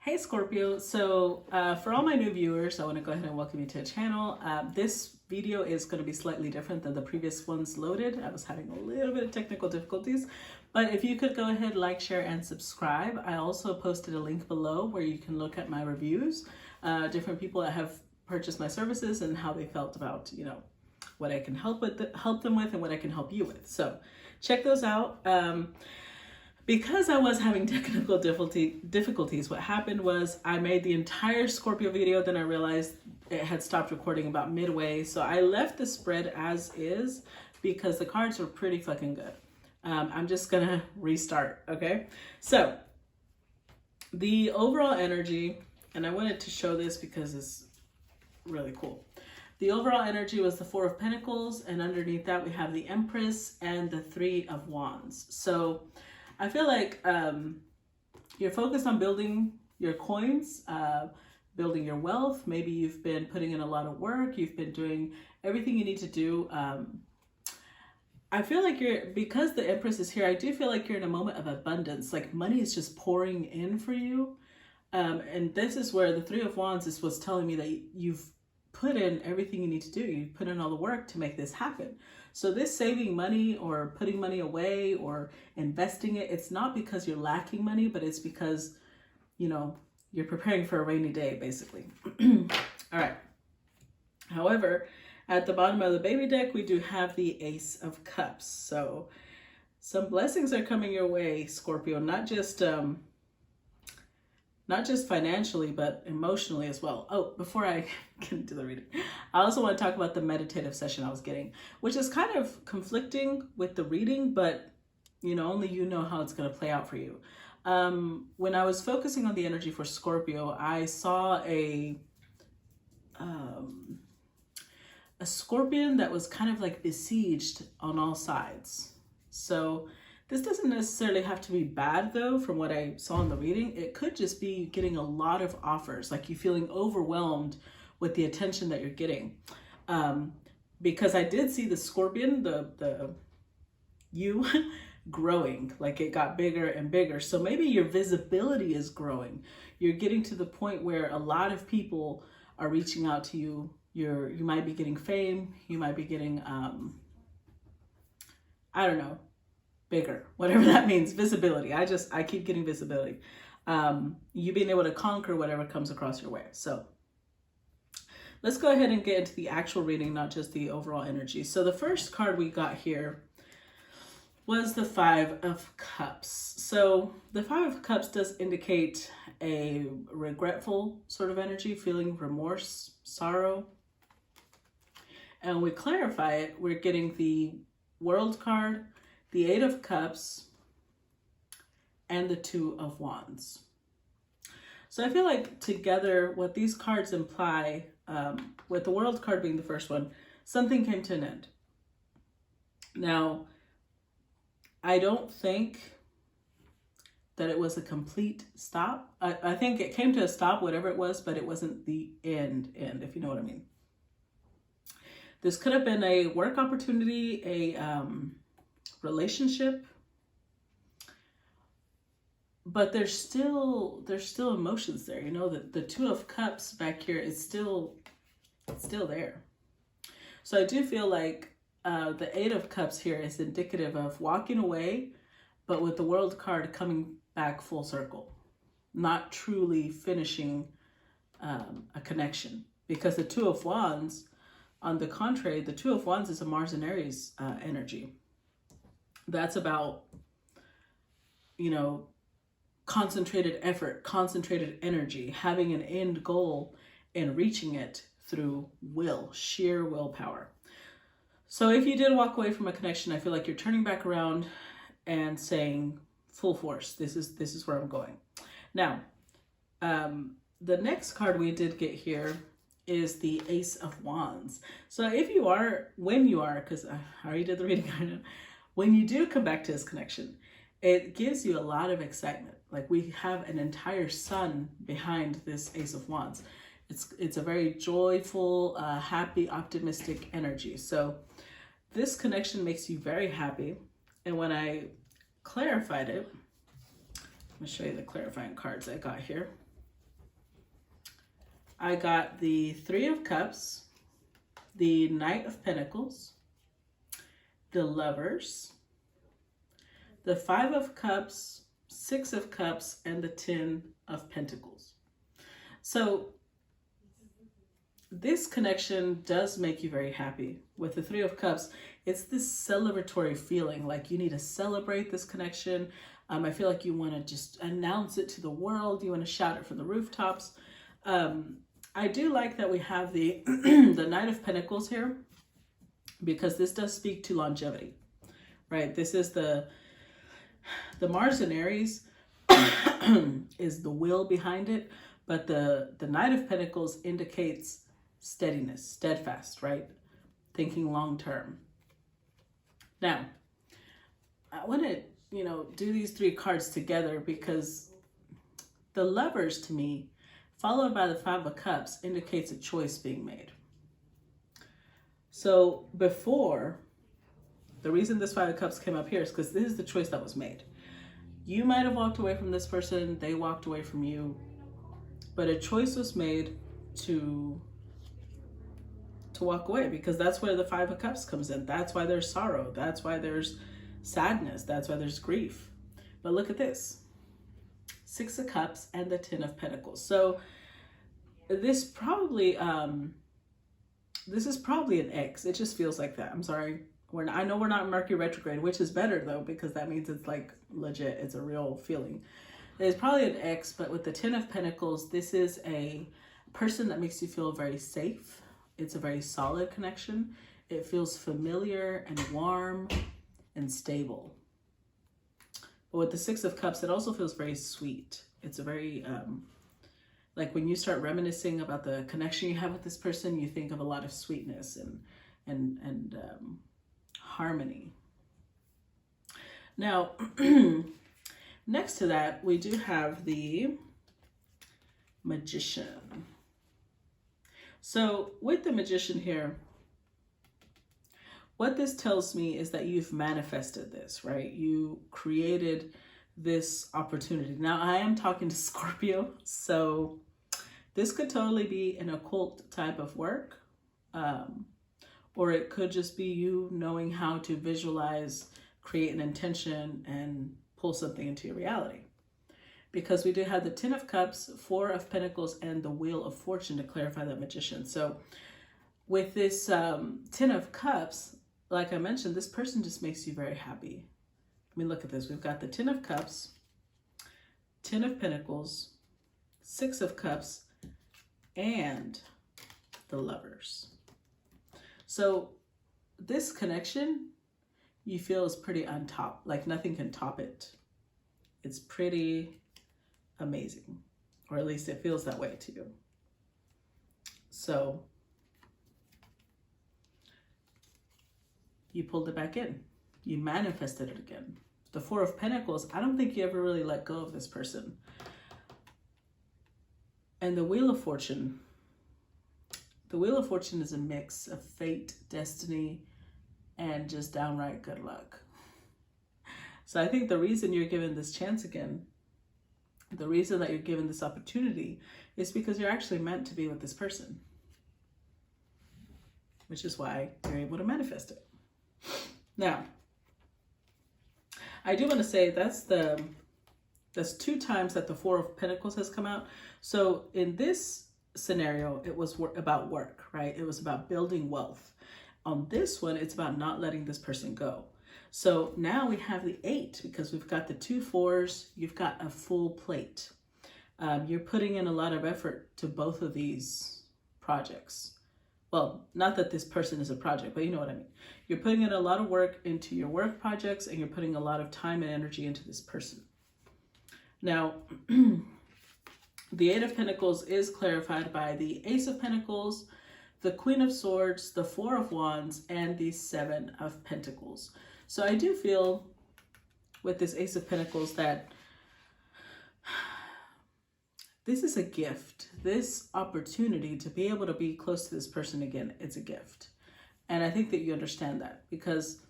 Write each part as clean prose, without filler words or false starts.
Hey Scorpio, so for all my new viewers, I want to go ahead and welcome you to the channel. This video is going to be slightly different than the previous ones loaded. I was having a little bit of technical difficulties, but if you could go ahead, like, share, and subscribe. I also posted a link below where you can look at my reviews, different people that have purchased my services and how they felt about, what I can help them with and what I can help you with. So check those out. Because I was having technical difficulties, what happened was I made the entire Scorpio video, then I realized it had stopped recording about midway. So I left the spread as is because the cards were pretty fucking good. I'm just gonna restart, okay? So the overall energy, and I wanted to show this because it's really cool. The overall energy was the Four of Pentacles, and underneath that we have the Empress and the Three of Wands. So I feel like you're focused on building your coins, building your wealth. Maybe you've been putting in a lot of work. You've been doing everything you need to do. I feel like because the Empress is here, I do feel like you're in a moment of abundance. Like money is just pouring in for you. And this is where the Three of Wands was telling me that you've put in everything you need to do. You put in all the work to make this happen. So this saving money or putting money away or investing it, it's not because you're lacking money, but it's because, you're preparing for a rainy day, basically. All right. However, at the bottom of the baby deck, we do have the Ace of Cups. So some blessings are coming your way, Scorpio, not just financially, but emotionally as well. Oh, before I get into the reading, I also want to talk about the meditative session I was getting, which is kind of conflicting with the reading, but only you know how it's going to play out for you. When I was focusing on the energy for Scorpio, I saw a scorpion that was kind of like besieged on all sides. So this doesn't necessarily have to be bad, though, from what I saw in the reading. It could just be getting a lot of offers, like you feeling overwhelmed with the attention that you're getting. Because I did see the scorpion, you growing, like it got bigger and bigger. So maybe your visibility is growing. You're getting to the point where a lot of people are reaching out to you. You might be getting fame. You might be getting, I don't know, bigger, whatever that means, visibility. I keep getting visibility. You being able to conquer whatever comes across your way. So let's go ahead and get into the actual reading, not just the overall energy. So the first card we got here was the Five of Cups. So the Five of Cups does indicate a regretful sort of energy, feeling remorse, sorrow. And we clarify it, we're getting the World card, the Eight of Cups, and the Two of Wands. So I feel like together what these cards imply, with the World card being the first one, something came to an end. Now, I don't think that it was a complete stop. I think it came to a stop, whatever it was, but it wasn't the end, if you know what I mean. This could have been a work opportunity, a relationship, but there's still emotions there. The Two of Cups back here is still there. So I do feel like the Eight of Cups here is indicative of walking away, but with the World card coming back full circle, not truly finishing a connection. Because the Two of Wands, on the contrary, the Two of Wands is a Mars and Aries energy. That's about, concentrated effort, concentrated energy, having an end goal and reaching it through sheer willpower. So if you did walk away from a connection, I feel like you're turning back around and saying, full force, this is where I'm going. Now, the next card we did get here is the Ace of Wands. So when you are, because I already did the reading, I know, when you do come back to this connection, it gives you a lot of excitement. Like we have an entire sun behind this Ace of Wands. It's a very joyful, happy, optimistic energy. So this connection makes you very happy. And when I clarified it, I'm gonna show you the clarifying cards I got here. I got the Three of Cups, the Knight of Pentacles, the Lovers, the Five of Cups, Six of Cups, and the Ten of Pentacles. So this connection does make you very happy. With the Three of Cups, it's this celebratory feeling, like you need to celebrate this connection. I feel like you want to just announce it to the world. You want to shout it from the rooftops. I do like that we have the the Knight of Pentacles here, because this does speak to longevity, right? This is the Mars and Aries is the will behind it, but the Knight of Pentacles indicates steadiness, steadfast, right? Thinking long term. Now, I want to, do these three cards together, because the Lovers, to me, followed by the Five of Cups, indicates a choice being made. So before, the reason this Five of Cups came up here is because this is the choice that was made. You might have walked away from this person, they walked away from you, but a choice was made to walk away, because that's where the Five of Cups comes in. That's why there's sorrow. That's why there's sadness. That's why there's grief. But look at this. Six of Cups and the Ten of Pentacles. So this probably, this is probably an ex. It just feels like that. I'm sorry. I know we're not in Mercury retrograde, which is better though, because that means it's like legit. It's a real feeling. There's probably an ex, but with the Ten of Pentacles, this is a person that makes you feel very safe. It's a very solid connection. It feels familiar and warm and stable. But with the Six of Cups, it also feels very sweet. It's a very, like when you start reminiscing about the connection you have with this person, you think of a lot of sweetness and harmony. Now, next to that, we do have the Magician. So with the Magician here, what this tells me is that you've manifested this, right? You created this opportunity. Now, I am talking to Scorpio, so this could totally be an occult type of work, or it could just be you knowing how to visualize, create an intention, and pull something into your reality. Because we do have the Ten of Cups, Four of Pentacles, and the Wheel of Fortune to clarify that Magician. So with this Ten of Cups, like I mentioned, this person just makes you very happy. I mean, look at this. We've got the Ten of Cups, Ten of Pentacles, Six of Cups, and the Lovers. So this connection, you feel is pretty on top. Like nothing can top it. It's pretty amazing, or at least it feels that way to you. So you pulled it back in. You manifested it again. The Four of Pentacles, I don't think you ever really let go of this person. And the Wheel of Fortune. The Wheel of Fortune is a mix of fate, destiny, and just downright good luck. So I think the reason you're given this chance again, the reason that you're given this opportunity, is because you're actually meant to be with this person. Which is why you're able to manifest it. Now, I do want to say that's two times that the Four of Pentacles has come out. So in this scenario, it was about work, right? It was about building wealth. On this one, it's about not letting this person go. So now we have the 8, because we've got the 2 4s. You've got a full plate. You're putting in a lot of effort to both of these projects. Well, not that this person is a project, but you know what I mean. You're putting in a lot of work into your work projects, and you're putting a lot of time and energy into this person. Now, the 8 of Pentacles is clarified by the Ace of Pentacles, the Queen of Swords, the Four of Wands, and the 7 of Pentacles. So I do feel with this Ace of Pentacles that this is a gift. This opportunity to be able to be close to this person again, it's a gift. And I think that you understand that, because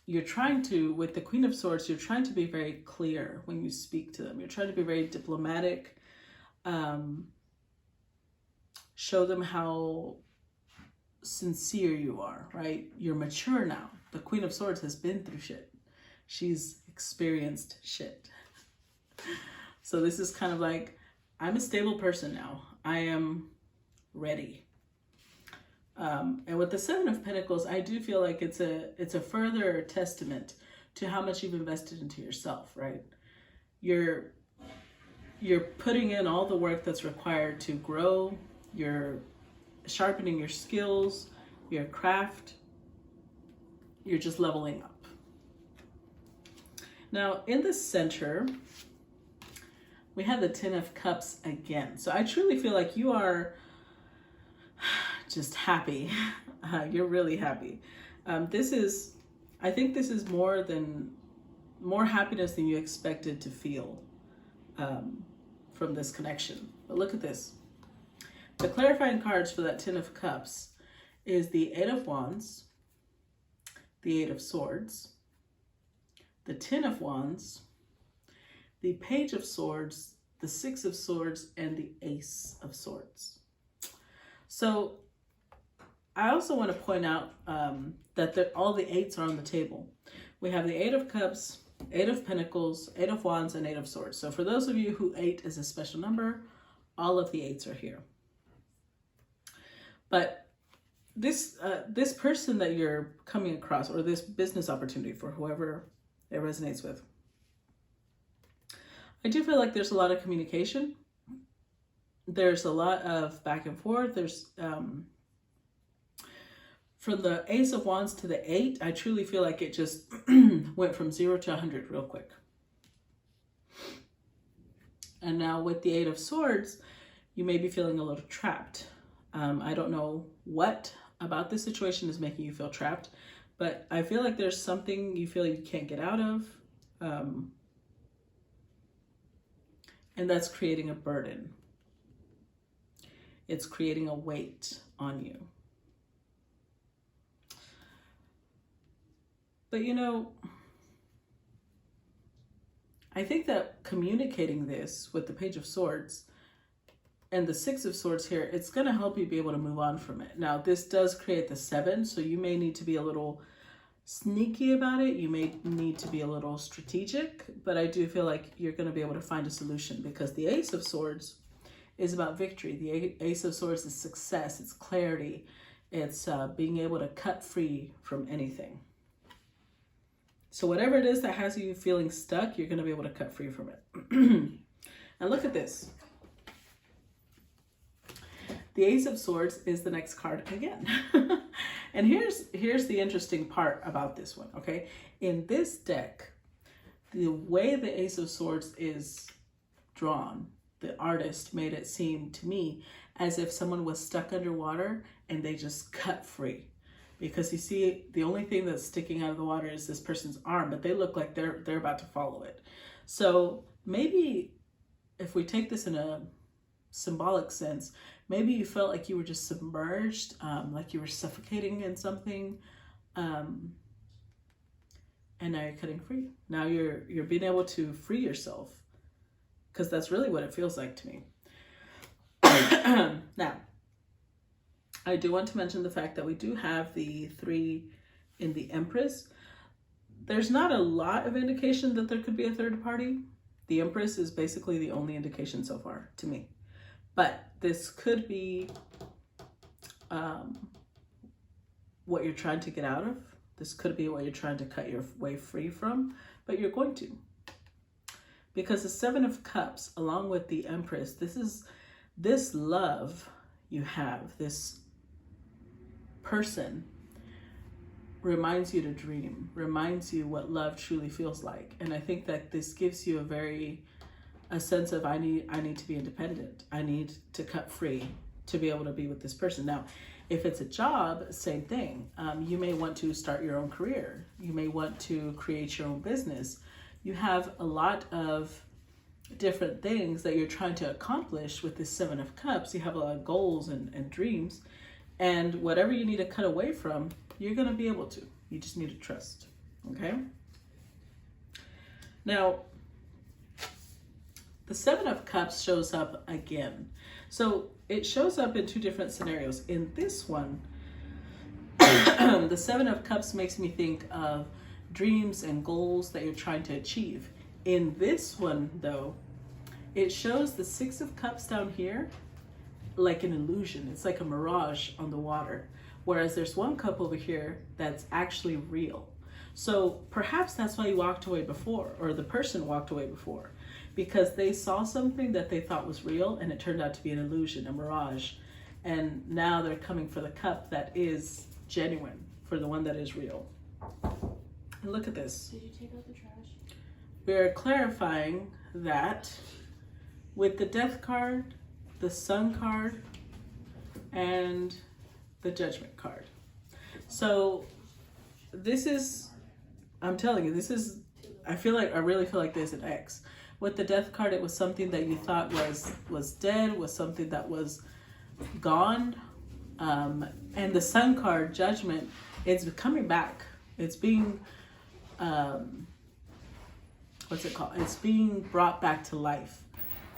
you're trying to, with the Queen of Swords, you're trying to be very clear when you speak to them. You're trying to be very diplomatic. show them how sincere you are, right? You're mature now. The Queen of Swords has been through shit. She's experienced shit. So this is kind of like, I'm a stable person now. I am ready. And with the Seven of Pentacles, I do feel like it's a further testament to how much you've invested into yourself, right? You're putting in all the work that's required to grow. You're sharpening your skills, your craft. You're just leveling up. Now, in the center, we have the Ten of Cups again. So I truly feel like you are just happy. You're really happy. I think this is more happiness than you expected to feel from this connection. But look at this. The clarifying cards for that Ten of Cups is the Eight of Wands, the Eight of Swords, the Ten of Wands, the Page of Swords, the Six of Swords, and the Ace of Swords. So I also want to point out that all the eights are on the table. We have the Eight of Cups, Eight of Pentacles, Eight of Wands, and Eight of Swords. So for those of you who 8 is a special number, all of the eights are here. But this person that you're coming across, or this business opportunity for whoever it resonates with, I do feel like there's a lot of communication. There's a lot of back and forth. There's from the Ace of Wands to the 8, I truly feel like it just went from 0 to 100 real quick. And now with the Eight of Swords, you may be feeling a little trapped. I don't know what about this situation is making you feel trapped, but I feel like there's something you feel you can't get out of. And that's creating a burden. It's creating a weight on you. But you know, I think that communicating this with the Page of Swords and the Six of Swords here, it's going to help you be able to move on from it. Now, this does create the 7, so you may need to be a little sneaky about it. You may need to be a little strategic, but I do feel like you're going to be able to find a solution, because the Ace of Swords is about victory. The Ace of Swords is success. It's clarity. It's being able to cut free from anything. So whatever it is that has you feeling stuck, you're going to be able to cut free from it. And look at this. The Ace of Swords is the next card again. And here's the interesting part about this one, okay? In this deck, the way the Ace of Swords is drawn, the artist made it seem to me as if someone was stuck underwater and they just cut free. Because you see, the only thing that's sticking out of the water is this person's arm, but they look like they're about to follow it. So maybe if we take this in a symbolic sense, maybe you felt like you were just submerged, like you were suffocating in something, and now you're cutting free. Now you're being able to free yourself, because that's really what it feels like to me. Now, I do want to mention the fact that we do have the 3 in the Empress. There's not a lot of indication that there could be a third party. The Empress is basically the only indication so far to me. But this could be what you're trying to get out of. This could be what you're trying to cut your way free from, but you're going to. Because the 7 of Cups, along with the Empress, this love you have, this person reminds you to dream, reminds you what love truly feels like. And I think that this gives you a sense of, I need to be independent. I need to cut free to be able to be with this person. Now, if it's a job, same thing. You may want to start your own career. You may want to create your own business. You have a lot of different things that you're trying to accomplish with this 7 of Cups. You have a lot of goals and dreams. And whatever you need to cut away from, you're going to be able to. You just need to trust. Okay? Now, the Seven of Cups shows up again. So it shows up in two different scenarios. In this one, the Seven of Cups makes me think of dreams and goals that you're trying to achieve. In this one, though, it shows the Six of Cups down here like an illusion. It's like a mirage on the water. Whereas there's one cup over here that's actually real. So perhaps that's why you walked away before, or the person walked away before, because they saw something that they thought was real and it turned out to be an illusion, a mirage. And now they're coming for the cup that is genuine, for the one that is real. And look at this. Did you take out the trash? We're clarifying that with the Death card, the Sun card, and the Judgment card. So this is, I'm telling you, this is, I really feel like there's an X. With the Death card, it was something that you thought was dead, was something that was gone. And the Sun card, Judgment, it's coming back. It's being, what's it called? It's being brought back to life.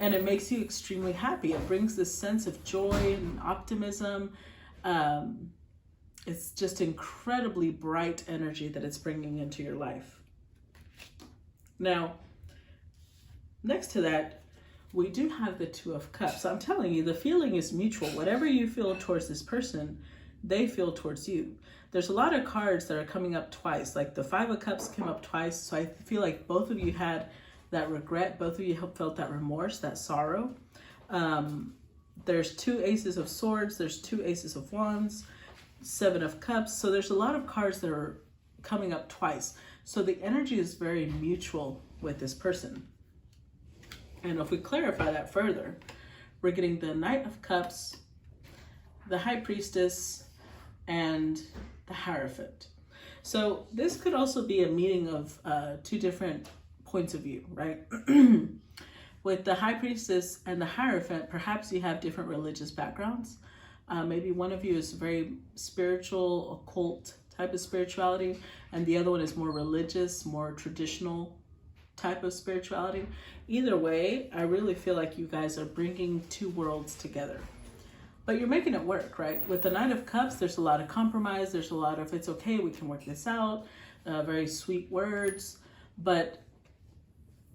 And it makes you extremely happy. It brings this sense of joy and optimism. It's just incredibly bright energy that it's bringing into your life. Now, next to that, we do have the Two of Cups. I'm telling you, the feeling is mutual. Whatever you feel towards this person, they feel towards you. There's a lot of cards that are coming up twice. Like the Five of Cups came up twice. So I feel like both of you had that regret. Both of you felt that remorse, that sorrow. There's two Aces of Swords. There's two Aces of Wands, Seven of Cups. So there's a lot of cards that are coming up twice. So the energy is very mutual with this person. And if we clarify that further, we're getting the Knight of Cups, the High Priestess, and the Hierophant. So this could also be a meeting of two different points of view, right? With the High Priestess and the Hierophant, perhaps you have different religious backgrounds. Maybe one of you is very spiritual, occult type of spirituality, and the other one is more religious, more traditional type of spirituality. Either way, I really feel like you guys are bringing two worlds together. But you're making it work, right? With the Knight of Cups, there's a lot of compromise. There's a lot of, it's okay, we can work this out. Very sweet words. But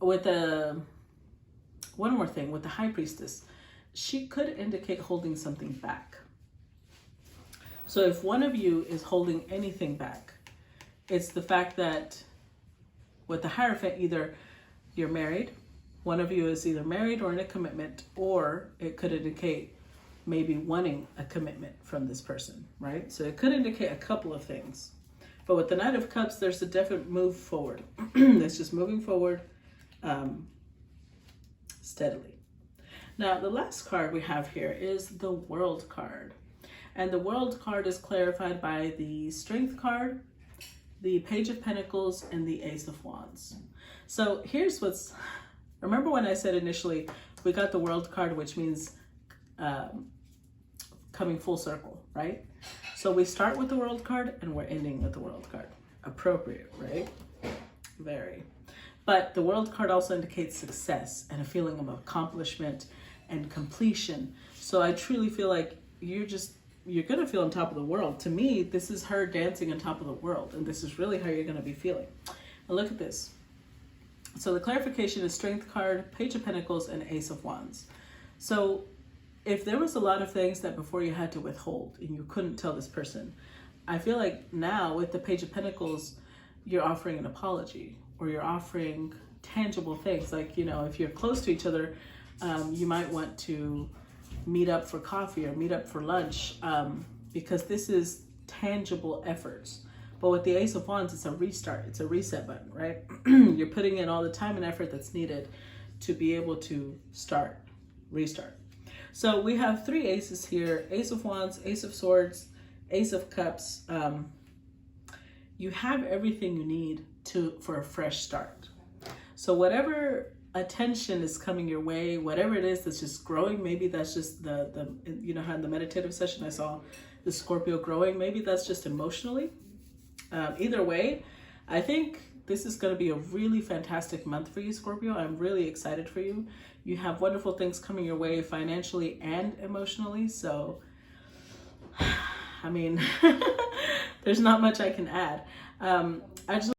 with one more thing, with the High Priestess, she could indicate holding something back. So if one of you is holding anything back, it's the fact that with the Hierophant, either you're married, one of you is either married or in a commitment, or it could indicate maybe wanting a commitment from this person, right? So it could indicate a couple of things. But with the Knight of Cups, there's a definite move forward. It's just moving forward steadily. Now, the last card we have here is the World card. And the World card is clarified by the Strength card, the Page of Pentacles, and the Ace of Wands. So here's what's, remember when I said initially, we got the World card, which means coming full circle, right? So we start with the World card and we're ending with the World card. Appropriate, right? Very. But the World card also indicates success and a feeling of accomplishment and completion. So I truly feel like you're gonna feel on top of the world. To me, this is her dancing on top of the world, and this is really how you're gonna be feeling. And look at this. So the clarification is Strength card, Page of Pentacles, and Ace of Wands. So if there was a lot of things that before you had to withhold and you couldn't tell this person, I feel like now with the Page of Pentacles, you're offering an apology, or you're offering tangible things. Like, you know, if you're close to each other, you might want to meet up for coffee or meet up for lunch, because this is tangible efforts. But with the Ace of Wands, it's a restart, it's a reset button, right? You're putting in all the time and effort that's needed to be able to restart. So we have three aces here: Ace of Wands, Ace of Swords, Ace of Cups. You have everything you need for a fresh start. So whatever attention is coming your way, whatever it is that's just growing, maybe that's just the you know how in the meditative session I saw the Scorpio growing, maybe that's just emotionally. Either way, I think this is going to be a really fantastic month for you, Scorpio. I'm really excited for you. You have wonderful things coming your way financially and emotionally. So, I mean, there's not much I can add. I just